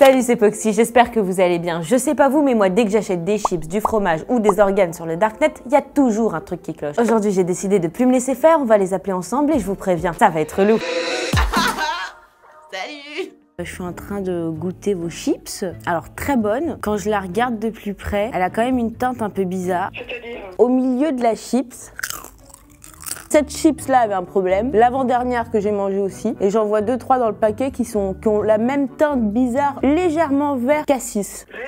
Salut, c'est Poxy, j'espère que vous allez bien. Je sais pas vous, mais moi, dès que j'achète des chips, du fromage ou des organes sur le darknet, il y a toujours un truc qui cloche. Aujourd'hui, j'ai décidé de plus me laisser faire, on va les appeler ensemble et je vous préviens, ça va être lourd. Salut! Je suis en train de goûter vos chips. Alors, très bonne. Quand je la regarde de plus près, elle a quand même une teinte un peu bizarre. C'est-à-dire? Au milieu de la chips, cette chips-là avait un problème. L'avant-dernière que j'ai mangée aussi. Et j'en vois 2-3 dans le paquet qui ont la même teinte bizarre, légèrement vert cassis. Vert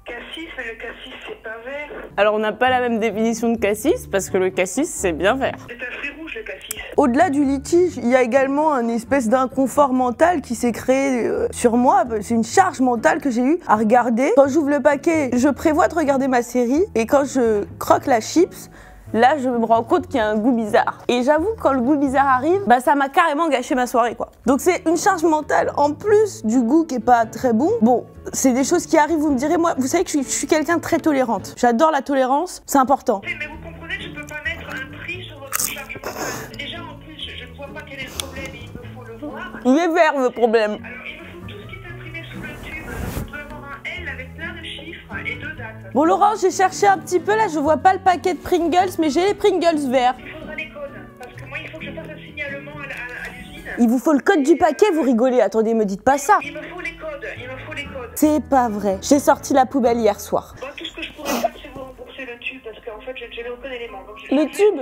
cassis, mais le cassis c'est pas vert. Alors, on n'a pas la même définition de cassis parce que le cassis, c'est bien vert. C'est un fruit rouge le cassis. Au-delà du litige, il y a également une espèce d'inconfort mental qui s'est créé sur moi. C'est une charge mentale que j'ai eue à regarder. Quand j'ouvre le paquet, je prévois de regarder ma série et quand je croque la chips, là, je me rends compte qu'il y a un goût bizarre. Et j'avoue, quand le goût bizarre arrive, bah ça m'a carrément gâché ma soirée, quoi. Donc c'est une charge mentale en plus du goût qui est pas très bon. Bon, c'est des choses qui arrivent, vous me direz, moi, vous savez que je suis quelqu'un de très tolérante. J'adore la tolérance, c'est important. Oui, mais vous comprenez que je peux pas mettre un prix sur votre charge mentale. Déjà, en plus, je ne vois pas quel est le problème et il me faut le voir. Il est vert, le problème. Alors, il me faut tout ce qui est imprimé sous le tube. Donc, je dois avoir un L avec plein de chiffres et 2 dates. Bon, Laurent, j'ai cherché un petit peu, là, je vois pas le paquet de Pringles, mais j'ai les Pringles verts. Il faudra les codes, parce que moi, il faut que je fasse un signalement à l'usine. Il vous faut le code du paquet, vous rigolez. Attendez, me dites pas ça. Il me faut les codes, il me faut les codes. C'est pas vrai. J'ai sorti la poubelle hier soir. Bon, tout ce que je pourrais faire, c'est vous rembourser le tube, parce qu'en fait, je n'ai aucun élément. Donc, Le tube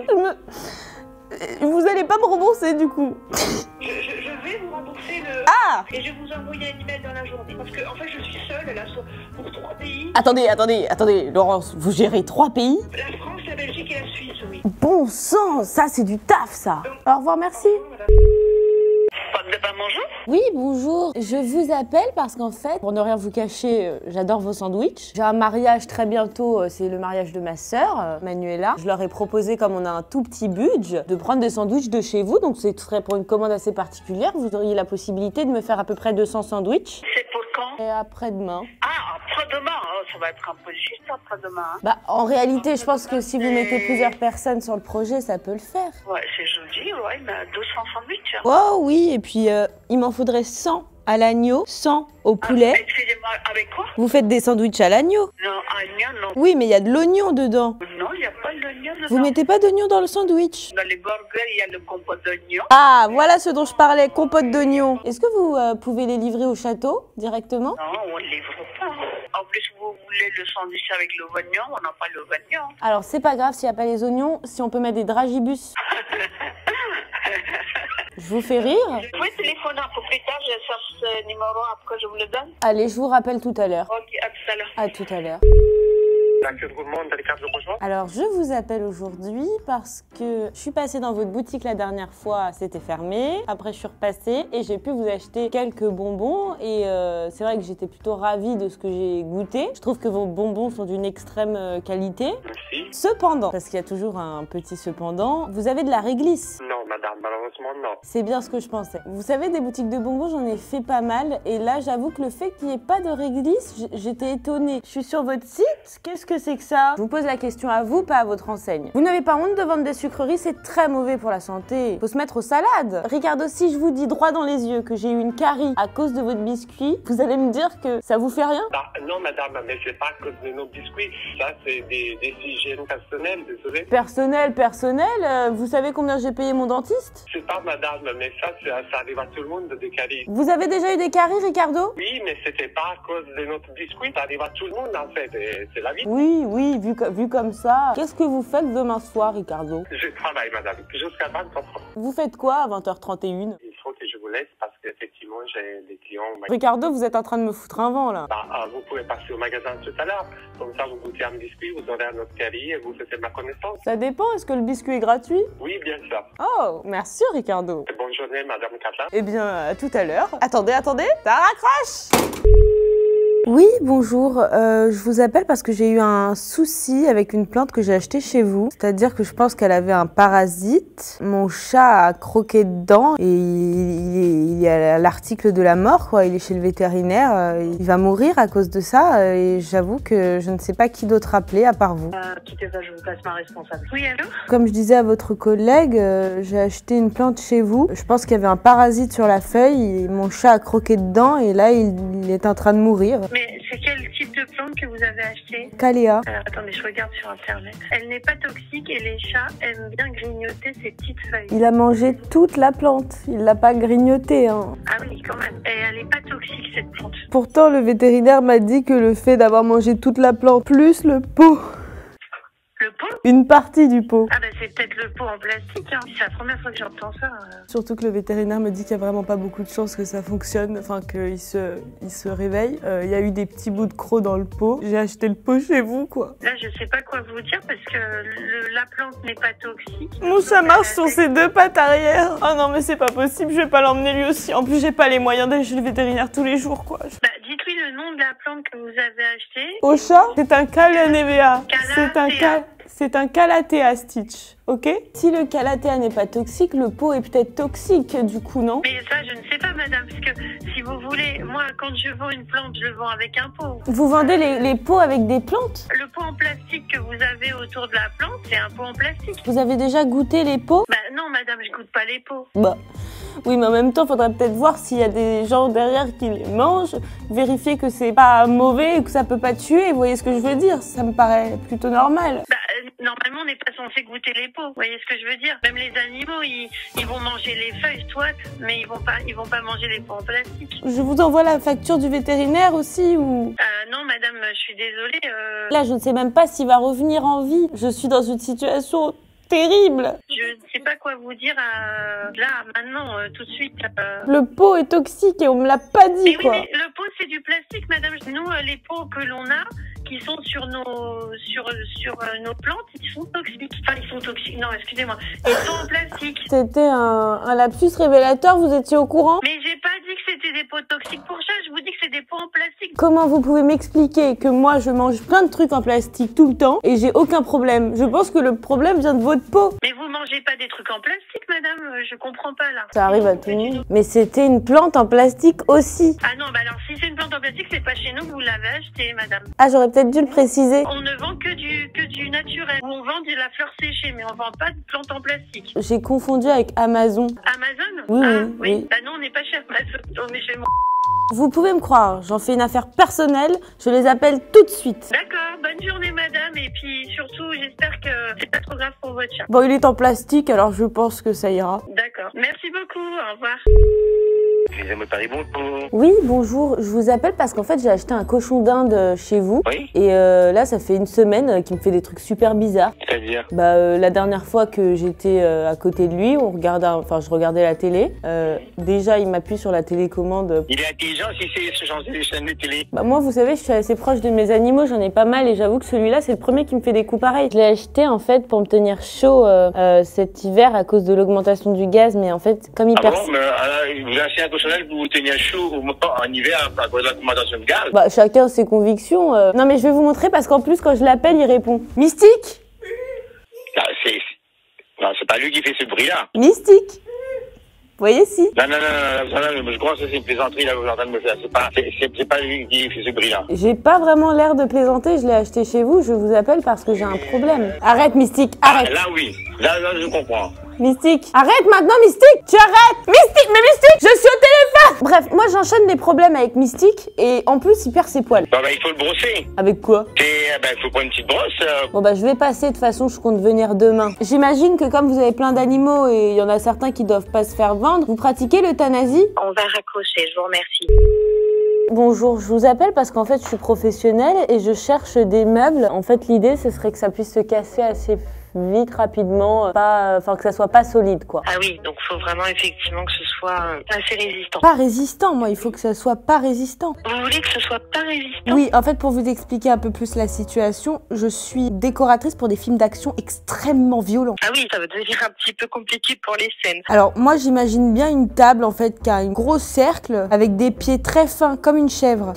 Vous allez pas me rembourser, du coup. Je vais vous rembourser le... Ah! Et je vais vous envoyer un email dans la journée. Parce que, en fait, je suis seule, là, pour 3 pays. Attendez, Laurence, vous gérez 3 pays? La France, la Belgique et la Suisse, oui. Bon sang, ça c'est du taf, ça. Au revoir, merci. Pas de pain bonjour. Oui, bonjour. Je vous appelle parce qu'en fait, pour ne rien vous cacher, j'adore vos sandwichs. J'ai un mariage très bientôt, c'est le mariage de ma sœur, Manuela. Je leur ai proposé, comme on a un tout petit budget, de prendre des sandwichs de chez vous. Donc ce serait pour une commande assez particulière. Vous auriez la possibilité de me faire à peu près 200 sandwichs. C'est pour quand? Et après-demain. Ah, après-demain. Oh, ça va être un peu juste après-demain. Hein. Bah, en réalité, je pense que si vous mettez plusieurs personnes sur le projet, ça peut le faire. Ouais, c'est jeudi, ouais, mais 200 sandwichs. Oh oui, et puis il m'en faudrait 100 à l'agneau, 100 au poulet. Excusez-moi, avec quoi? Vous faites des sandwichs à l'agneau? Non, agneau, non. Oui, mais il y a de l'oignon dedans. Non, il n'y a pas d'oignon dedans. Vous mettez pas d'oignon dans le sandwich? Dans les burgers, il y a le compote d'oignon. Ah, voilà ce dont je parlais, compote d'oignon. Est-ce que vous pouvez les livrer au château directement? Non, on ne livre pas. En plus, vous voulez le sandwich avec le oignon, on n'a pas le oignon. Alors, c'est pas grave s'il n'y a pas les oignons, si on peut mettre des dragibus. Je vous fais rire? Vous pouvez téléphoner un peu plus tard, je cherche ce numéro, après je vous le donne. Allez, je vous rappelle tout à l'heure. Ok, à tout à l'heure. À tout à l'heure. Alors, je vous appelle aujourd'hui parce que je suis passée dans votre boutique la dernière fois, c'était fermé. Après, je suis repassée et j'ai pu vous acheter quelques bonbons. Et c'est vrai que j'étais plutôt ravie de ce que j'ai goûté. Je trouve que vos bonbons sont d'une extrême qualité. Merci. Cependant, parce qu'il y a toujours un petit cependant, vous avez de la réglisse. Non, madame, malheureusement, non. C'est bien ce que je pensais. Vous savez, des boutiques de bonbons, j'en ai fait pas mal. Et là, j'avoue que le fait qu'il n'y ait pas de réglisse, j'étais étonnée. Je suis sur votre site, qu'est-ce que c'est que ça? Je vous pose la question à vous, pas à votre enseigne. Vous n'avez pas honte de vendre des sucreries, c'est très mauvais pour la santé. Faut se mettre aux salades. Ricardo, si je vous dis droit dans les yeux que j'ai eu une carie à cause de votre biscuit, vous allez me dire que ça vous fait rien? Bah, non, madame, mais c'est pas à cause de nos biscuits. Ça, c'est des hygiènes personnelles, désolé. Personnel, vous savez combien j'ai payé mon dentiste? C'est pas, madame, mais ça arrive à tout le monde, des caries. Vous avez déjà eu des caries, Ricardo? Oui, mais c'était pas à cause de notre biscuit. Ça arrive à tout le monde, en fait. Et c'est la vie. Oui, vu comme ça. Qu'est-ce que vous faites demain soir, Ricardo? Je travaille, madame, jusqu'à 23 ans. Vous faites quoi à 20h31? Il faut que je vous laisse parce qu'effectivement, j'ai des clients. Ricardo, vous êtes en train de me foutre un vent, là. Bah, vous pouvez passer au magasin tout à l'heure. Comme ça, vous goûtez un biscuit, vous aurez un autre carie et vous faites ma connaissance. Ça dépend, est-ce que le biscuit est gratuit? Oui, bien sûr. Oh, merci, Ricardo. Bonne journée, madame Kata. Eh bien, à tout à l'heure. Attendez, ça raccroche! Oui, bonjour. Je vous appelle parce que j'ai eu un souci avec une plante que j'ai achetée chez vous. C'est-à-dire que je pense qu'elle avait un parasite. Mon chat a croqué dedans et il est à l'article de la mort, quoi. Il est chez le vétérinaire. Il va mourir à cause de ça et j'avoue que je ne sais pas qui d'autre appeler à part vous. Quittez pas, je vous passe ma responsable. Oui, allô? Comme je disais à votre collègue, j'ai acheté une plante chez vous. Je pense qu'il y avait un parasite sur la feuille. Et mon chat a croqué dedans et là, il est en train de mourir. Mais c'est quel type de plante que vous avez acheté? Caléa. Alors, attendez, je regarde sur internet. Elle n'est pas toxique et les chats aiment bien grignoter ces petites feuilles. Il a mangé toute la plante. Il l'a pas grignotée, hein. Ah oui, quand même. Et elle n'est pas toxique cette plante. Pourtant, le vétérinaire m'a dit que le fait d'avoir mangé toute la plante, plus le pot, Le pot? une partie du pot. Ah bah c'est peut-être le pot en plastique, hein. C'est la première fois que j'entends ça. Surtout que le vétérinaire me dit qu'il n'y a vraiment pas beaucoup de chances que ça fonctionne, enfin qu'il se réveille. Il y a eu des petits bouts de crocs dans le pot. J'ai acheté le pot chez vous, quoi. Là, je sais pas quoi vous dire parce que la plante n'est pas toxique. Mon chat marche sur ses deux pattes arrière. Oh non, mais c'est pas possible, je vais pas l'emmener lui aussi. En plus, j'ai pas les moyens d'aller chez le vétérinaire tous les jours, quoi. Bah, dites-lui le nom de la plante que vous avez achetée. Au chat, c'est un Calanevea. Calathea. C'est un Calathea Stitch, ok? Si le Calathea n'est pas toxique, le pot est peut-être toxique du coup, non? Mais ça, je ne sais pas, madame, parce que si vous voulez, moi, quand je vends une plante, je le vends avec un pot. Vous vendez les pots avec des plantes? Le pot en plastique que vous avez autour de la plante, c'est un pot en plastique. Vous avez déjà goûté les pots? Bah non, madame, je goûte pas les pots. Bah, oui, mais en même temps, faudrait peut-être voir s'il y a des gens derrière qui les mangent, vérifier que c'est pas mauvais et que ça peut pas tuer, vous voyez ce que je veux dire? Ça me paraît plutôt normal. Bah, normalement, on n'est pas censé goûter les pots. Vous voyez ce que je veux dire? Même les animaux, ils vont manger les feuilles, soit, mais ils vont pas manger les pots en plastique. Je vous envoie la facture du vétérinaire aussi ou... Non, madame, je suis désolée. Là, je ne sais même pas s'il va revenir en vie. Je suis dans une situation terrible. Je ne sais pas quoi vous dire là, maintenant, tout de suite. Le pot est toxique et on me l'a pas dit, Mais quoi. oui, mais le pot, c'est du plastique, madame. Nous, les pots que l'on a, qui sont sur nos plantes, ils sont toxiques. Enfin, ils sont toxiques. Non, excusez-moi. Ils sont en plastique. C'était un lapsus révélateur, vous étiez au courant? Mais j'ai pas dit que c'était des pots toxiques pour chat. Je vous dis que c'est des pots en plastique. Comment vous pouvez m'expliquer que moi, je mange plein de trucs en plastique tout le temps et j'ai aucun problème? Je pense que le problème vient de votre pot. Mais vous mangez pas des trucs en plastique, madame. Je comprends pas, là. Ça arrive à tout le monde. Mais c'était une plante en plastique aussi. Ah non, bah alors, si c'est une plante en plastique, c'est pas chez nous que vous l'avez achetée, madame. Ah, j'aurais peut-être dû le préciser. On ne vend que du naturel. On vend de la fleur séchée, mais on vend pas de plantes en plastique. J'ai confondu avec Amazon. Amazon? Oui, ah, oui, oui. Bah non, on n'est pas chez Amazon, on est chez moi. Vous pouvez me croire, j'en fais une affaire personnelle, je les appelle tout de suite. D'accord, bonne journée, madame. Et puis surtout, j'espère que c'est pas trop grave pour votre chat. Bon, il est en plastique, alors je pense que ça ira. D'accord. Merci beaucoup, au revoir. Excusez-moi, Paris, bonjour. Oui, bonjour, je vous appelle parce qu'en fait j'ai acheté un cochon d'Inde chez vous. Oui. Et là ça fait une semaine qu'il me fait des trucs super bizarres. C'est-à-dire? La dernière fois que j'étais à côté de lui, je regardais la télé. Déjà il m'appuie sur la télécommande. Il est intelligent si c'est ce genre de chaîne de télé. Bah moi vous savez je suis assez proche de mes animaux, j'en ai pas mal et j'avoue que celui-là c'est le premier qui me fait des coups pareils. Je l'ai acheté en fait pour me tenir chaud cet hiver à cause de l'augmentation du gaz, mais en fait comme il Ah bon, mais vous achetez un cochonnel pour vous tenir chaud en hiver à cause de l'augmentation de gaz? Bah chacun ses convictions. Non mais je vais vous montrer parce qu'en plus quand je l'appelle il répond. Mystique. Non, c'est pas lui qui fait ce bruit-là. Mystique. Vous voyez si? Non, je crois que c'est une plaisanterie là que vous êtes en train de me faire. C'est pas lui qui fait ce bruit-là. J'ai pas vraiment l'air de plaisanter, je l'ai acheté chez vous, je vous appelle parce que j'ai un problème. Arrête Mystique, arrête. Ah, là oui, là je comprends. Mystique, arrête maintenant Mystique, tu arrêtes. Mystique, mais Mystique, je suis au téléphone. Bref, moi j'enchaîne des problèmes avec Mystique et en plus il perd ses poils. Bah, il faut le brosser. Avec quoi? Il faut prendre une petite brosse. Bon bah je vais passer, de toute façon je compte venir demain. J'imagine que comme vous avez plein d'animaux et il y en a certains qui doivent pas se faire vendre, vous pratiquez l'euthanasie? On va raccrocher, je vous remercie. Bonjour, je vous appelle parce qu'en fait je suis professionnelle et je cherche des meubles. En fait l'idée ce serait que ça puisse se casser assez vite, rapidement, que ça soit pas solide quoi. Ah oui, donc faut vraiment effectivement que ce soit assez résistant. Pas résistant, moi il faut que ça soit pas résistant. Vous voulez que ce soit pas résistant? Oui, en fait pour vous expliquer un peu plus la situation, je suis décoratrice pour des films d'action extrêmement violents. Ah oui, ça va devenir un petit peu compliqué pour les scènes. Alors moi j'imagine bien une table en fait qui a un gros cercle avec des pieds très fins comme une chèvre.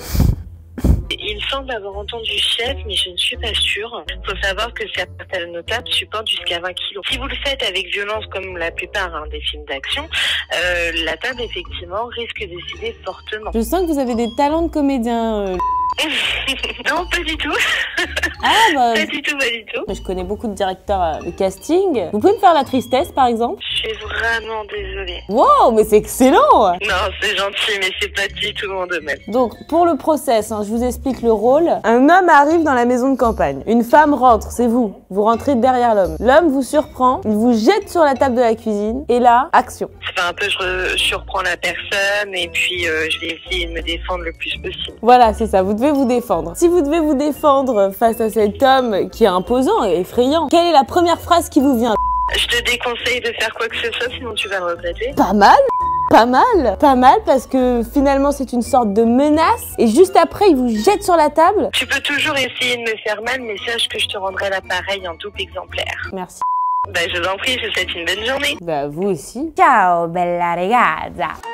semble avoir entendu chef, mais je ne suis pas sûre. Faut savoir que certaines tables supportent jusqu'à 20 kilos. Si vous le faites avec violence, comme la plupart des films d'action, la table, effectivement, risque de céder fortement. Je sens que vous avez des talents de comédien. Non, pas du tout. Ah bah... Pas du tout, pas du tout. Je connais beaucoup de directeurs de casting. Vous pouvez me faire la tristesse, par exemple? Je suis vraiment désolée. Wow, mais c'est excellent! Non, c'est gentil, mais c'est pas du tout mon domaine. Donc, pour le process, je vous explique le rôle. Un homme arrive dans la maison de campagne. Une femme rentre, c'est vous. Vous rentrez derrière l'homme. L'homme vous surprend, il vous jette sur la table de la cuisine. Et là, action. Enfin, un peu, je surprends la personne et puis je vais essayer de me défendre le plus possible. Voilà, c'est ça, vous devez vous défendre. Si vous devez vous défendre face à cet homme qui est imposant et effrayant, quelle est la première phrase qui vous vient? Je te déconseille de faire quoi que ce soit, sinon tu vas le regretter. Pas mal? Pas mal, pas mal parce que finalement c'est une sorte de menace et juste après il vous jette sur la table. Tu peux toujours essayer de me faire mal, mais sache que je te rendrai l'appareil en double exemplaire. Merci. Bah je vous en prie, je vous souhaite une bonne journée. Bah vous aussi. Ciao bella ragazza.